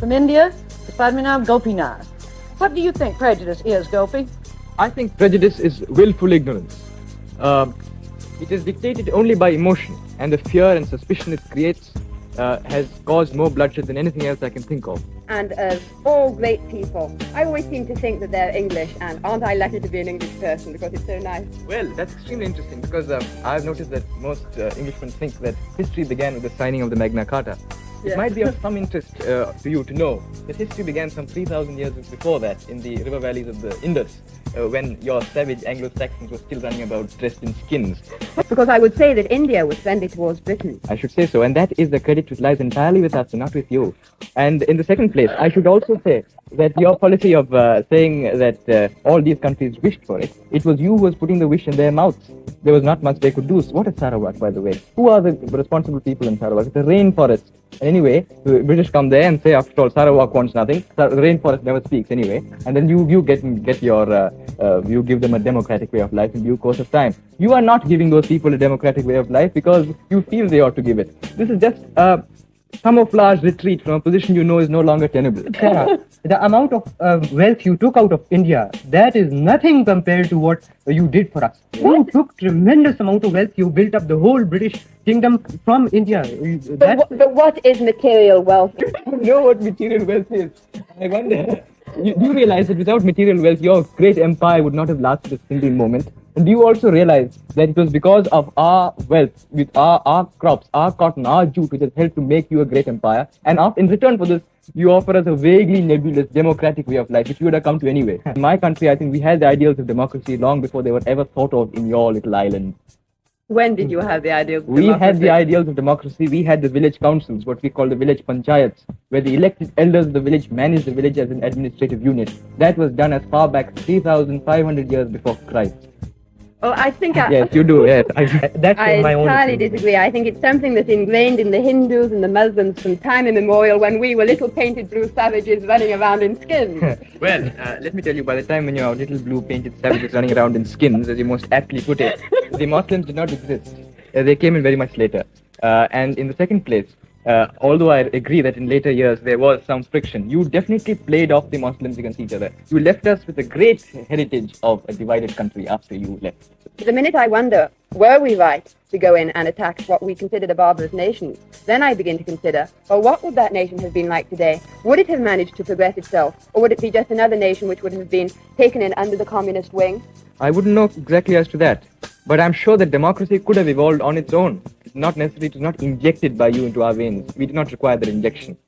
from India is Padmanabh Gopinath. What do you think prejudice is, Gopi? I think prejudice is willful ignorance. It is dictated only by emotion, and the fear and suspicion it creates has caused more bloodshed than anything else I can think of. And as all great people, I always seem to think that they're English, and aren't I lucky to be an English person because it's so nice? Well, that's extremely interesting because I've noticed that most Englishmen think that history began with the signing of the Magna Carta. Yeah. It might be of some interest to you to know that history began some 3,000 years before that in the river valleys of the Indus, when your savage Anglo-Saxons were still running about dressed in skins. Because I would say that India was friendly towards Britain. I should say so, and that is the credit which lies entirely with us and not with you. And in the second place, I should also say that your policy of saying that all these countries wished for it, it was you who was putting the wish in their mouths. There was not much they could do. So what is Sarawak, by the way? Who are the responsible people in Sarawak? It's a rainforest. Anyway, the British come there and say, after all, Sarawak wants nothing. The rainforest never speaks anyway. And then you get your, you give them a democratic way of life in due course of time. You are not giving those people a democratic way of life because you feel they ought to give it. This is just camouflage retreat from a position you know is no longer tenable. Sarah, the amount of wealth you took out of India, that is nothing compared to what you did for us. You took tremendous amount of wealth. You built up the whole British kingdom from India. But what is material wealth? You know what material wealth is. I wonder. You realize that without material wealth, your great empire would not have lasted a single moment. And do you also realize that it was because of our wealth, with our crops, our cotton, our jute, which has helped to make you a great empire. And in return for this, you offer us a vaguely nebulous democratic way of life, which you would have come to anyway. In my country, I think we had the ideals of democracy long before they were ever thought of in your little island. When did you have the idea of We had the ideals of democracy. We had the village councils, what we call the village panchayats, where the elected elders of the village managed the village as an administrative unit. That was done as far back 3,500 years before Christ. Oh, I think Yes, you do, yes. That's I my own entirely opinion. disagree. I think it's something that's ingrained in the Hindus and the Muslims from time immemorial when we were little painted blue savages running around in skins. Well, let me tell you, by the time when you're little blue painted savages running around in skins, as you most aptly put it, the Muslims did not exist. They came in very much later. And in the second place, although I agree that in later years there was some friction, you definitely played off the Muslims against each other. You left us with a great heritage of a divided country after you left. The minute I wonder, were we right to go in and attack what we considered a barbarous nation? Then I begin to consider, well, what would that nation have been like today? Would it have managed to progress itself? Or would it be just another nation which would have been taken in under the communist wing? I wouldn't know exactly as to that, but I'm sure that democracy could have evolved on its own. It's not necessary, it was not injected by you into our veins. We did not require that injection.